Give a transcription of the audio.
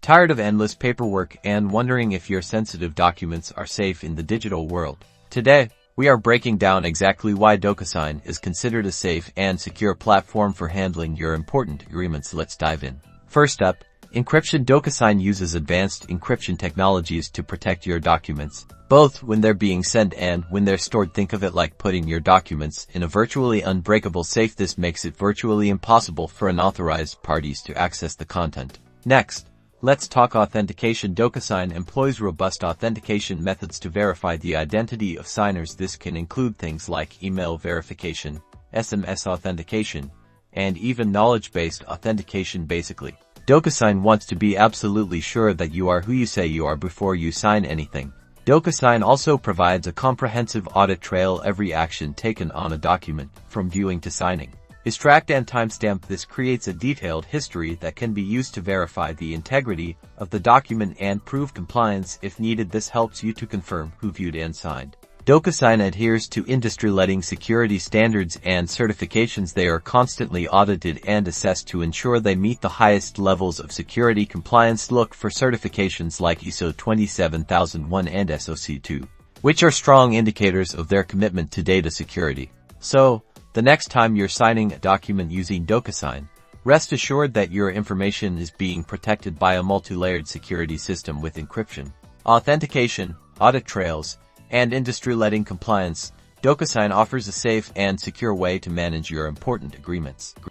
Tired of endless paperwork and wondering if your sensitive documents are safe in the digital world? Today, we are breaking down exactly why DocuSign is considered a safe and secure platform for handling your important agreements. Let's dive in. First up, encryption. DocuSign uses advanced encryption technologies to protect your documents, both when they're being sent and when they're stored. Think of it like putting your documents in a virtually unbreakable safe. This makes it virtually impossible for unauthorized parties to access the content. Next, let's talk authentication. DocuSign employs robust authentication methods to verify the identity of signers. This can include things like email verification, SMS authentication, and even knowledge-based authentication. Basically, DocuSign wants to be absolutely sure that you are who you say you are before you sign anything. DocuSign also provides a comprehensive audit trail. Every action taken on a document, from viewing to signing, is tracked and timestamped. This creates a detailed history that can be used to verify the integrity of the document and prove compliance if needed. This helps you to confirm who viewed and signed. DocuSign adheres to industry-leading security standards and certifications. They are constantly audited and assessed to ensure they meet the highest levels of security compliance. Look for certifications like ISO 27001 and SOC 2, which are strong indicators of their commitment to data security. So, the next time you're signing a document using DocuSign, rest assured that your information is being protected by a multi-layered security system with encryption, authentication, audit trails, and industry-leading compliance. DocuSign offers a safe and secure way to manage your important agreements.